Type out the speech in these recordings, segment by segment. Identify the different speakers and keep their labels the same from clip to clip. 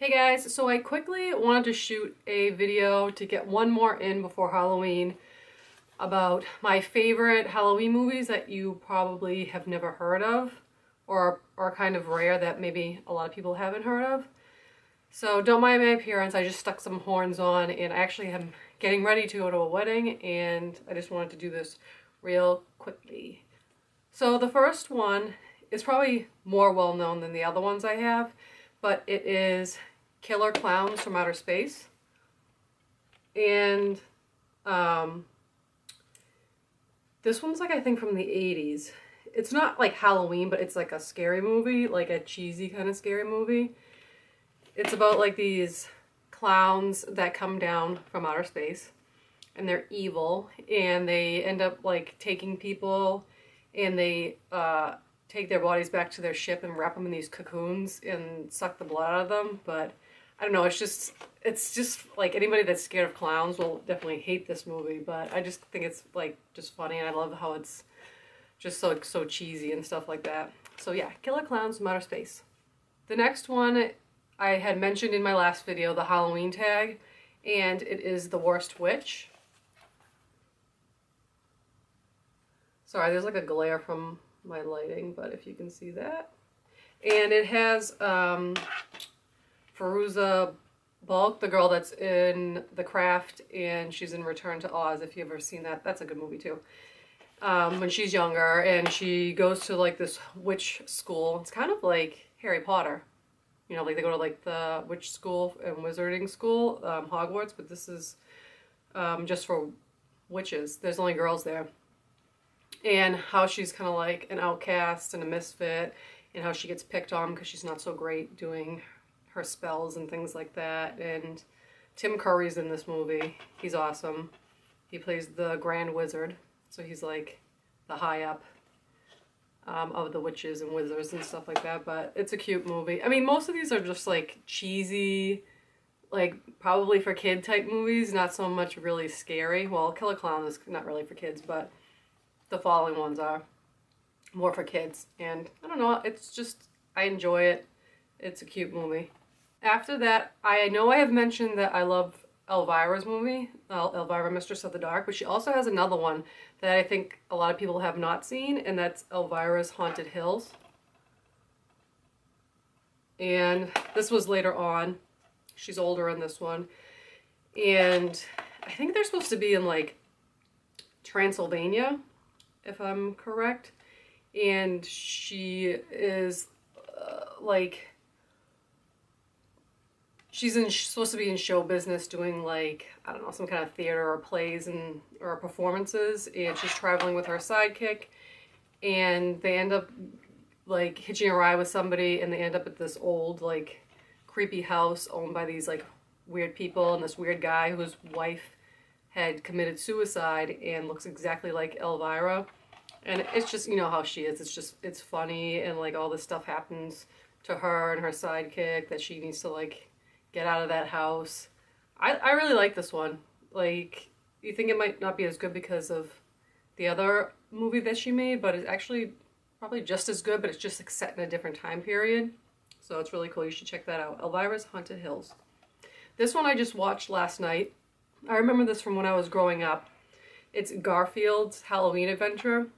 Speaker 1: Hey guys, so I quickly wanted to shoot a video to get one more in before Halloween about my favorite Halloween movies that you probably have never heard of or are kind of rare that maybe a lot of people haven't heard of. So don't mind my appearance, I just stuck some horns on and I actually am getting ready to go to a wedding and I just wanted to do this real quickly. So the first one is probably more well known than the other ones I have, but it is Killer Clowns from Outer Space. And this one's like I think from the 80s. It's not like Halloween, but it's like a scary movie, like a cheesy kind of scary movie. It's about like these clowns that come down from outer space and they're evil and they end up like taking people and they take their bodies back to their ship and wrap them in these cocoons and suck the blood out of them. But I don't know, it's just like anybody that's scared of clowns will definitely hate this movie, but I just think it's like just funny and I love how it's just so cheesy and stuff like that. So yeah, Killer Clowns from Outer Space. The next one I had mentioned in my last video, the Halloween tag, and it is The Worst Witch. Sorry, there's like a glare from my lighting, but if you can see that. And it has Fairuza Balk, the girl that's in The Craft, and she's in Return to Oz, if you've ever seen that. That's a good movie too. When she's younger, and she goes to like this witch school. It's kind of like Harry Potter. You know, like they go to like the witch school and wizarding school, Hogwarts, but this is just for witches. There's only girls there. And how she's kind of like an outcast and a misfit, and how she gets picked on because she's not so great doing her spells and things like that. And Tim Curry's in this movie. He's awesome. He plays the Grand Wizard, so he's like the high up of the witches and wizards and stuff like that. But it's a cute movie. I mean, most of these are just like cheesy, like probably for kid type movies, not so much really scary. Well, Killer Clown is not really for kids, but the following ones are more for kids. And I don't know, it's just, I enjoy it. It's a cute movie. After that, I know I have mentioned that I love Elvira's movie, Elvira, Mistress of the Dark, but she also has another one that I think a lot of people have not seen, and that's Elvira's Haunted Hills. And this was later on. She's older in this one. And I think they're supposed to be in like Transylvania, if I'm correct. And she is like, she's supposed to be in show business doing like, I don't know, some kind of theater or plays or performances, and she's traveling with her sidekick, and they end up like hitching a ride with somebody, and they end up at this old like creepy house owned by these like weird people and this weird guy whose wife had committed suicide and looks exactly like Elvira. And it's just, you know how she is, it's funny, and like all this stuff happens to her and her sidekick that she needs to like get out of that house. I really like this one. Like, you think it might not be as good because of the other movie that she made, but it's actually probably just as good, but it's just like set in a different time period. So it's really cool. You should check that out. Elvira's Haunted Hills. This one I just watched last night. I remember this from when I was growing up. It's Garfields Halloween Adventure.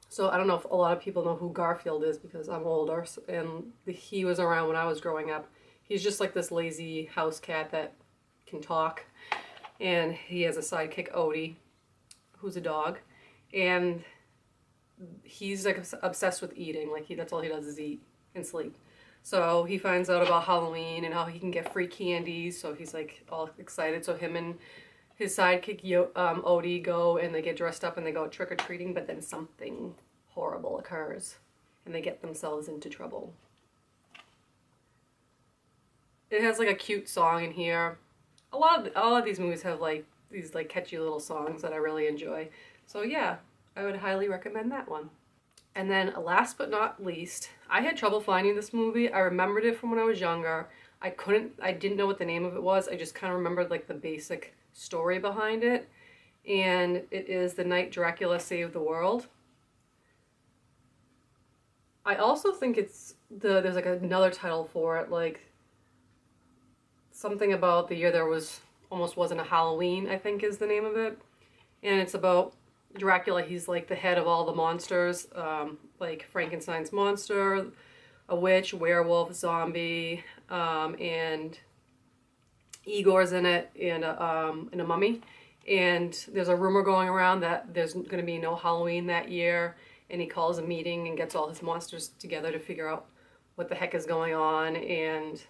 Speaker 1: So I don't know if a lot of people know who Garfield is because I'm older, and he was around when I was growing up. He's just like this lazy house cat that can talk, and he has a sidekick, Odie, who's a dog, and he's like obsessed with eating. Like that's all he does is eat and sleep. So he finds out about Halloween and how he can get free candy, so he's like all excited. So him and his sidekick, Odie, go and they get dressed up and they go trick-or-treating, but then something horrible occurs and they get themselves into trouble. It has like a cute song in here. A lot of these movies have like these like catchy little songs that I really enjoy. So yeah, I would highly recommend that one. And then last but not least, I had trouble finding this movie. I remembered it from when I was younger. I didn't know what the name of it was. I just kind of remembered like the basic story behind it. And it is The Night Dracula Saved the World. I also think there's like another title for it, like something about the year there was almost wasn't a Halloween, I think is the name of it. And it's about Dracula. He's like the head of all the monsters, like Frankenstein's monster, a witch, werewolf, zombie, and Igor's in it, and a mummy. And there's a rumor going around that there's going to be no Halloween that year, and he calls a meeting and gets all his monsters together to figure out what the heck is going on and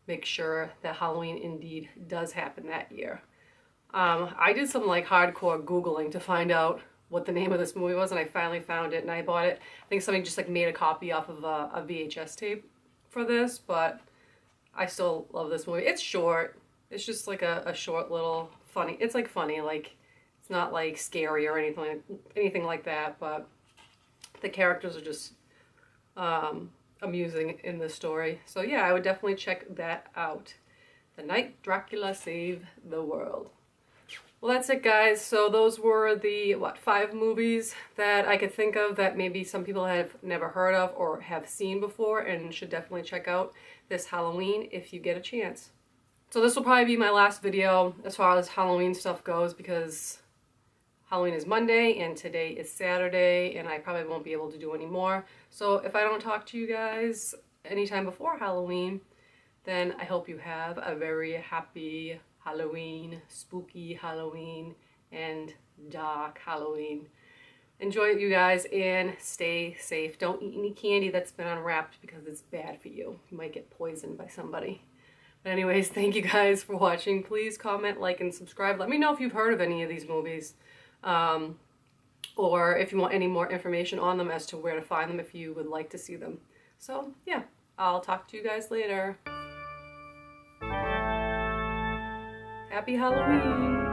Speaker 1: make sure that Halloween indeed does happen that year. I did some like hardcore Googling to find out what the name of this movie was, and I finally found it and I bought it. I think somebody just like made a copy off of a VHS tape for this, but I still love this movie. It's short. It's just like a short little funny. It's like funny, like it's not like scary or anything like that, but the characters are just amusing in the story. So yeah, I would definitely check that out. The Night Dracula Save the World. Well, that's it, guys. So those were the, 5 movies that I could think of that maybe some people have never heard of or have seen before and should definitely check out this Halloween if you get a chance. So this will probably be my last video as far as Halloween stuff goes, because Halloween is Monday and today is Saturday and I probably won't be able to do any more. So if I don't talk to you guys anytime before Halloween, then I hope you have a very happy Halloween, spooky Halloween, and dark Halloween. Enjoy it, you guys, and stay safe. Don't eat any candy that's been unwrapped because it's bad for you. You might get poisoned by somebody. But anyways, thank you guys for watching. Please comment, like, and subscribe. Let me know if you've heard of any of these movies. Or if you want any more information on them as to where to find them if you would like to see them. So, yeah, I'll talk to you guys later. Happy Halloween!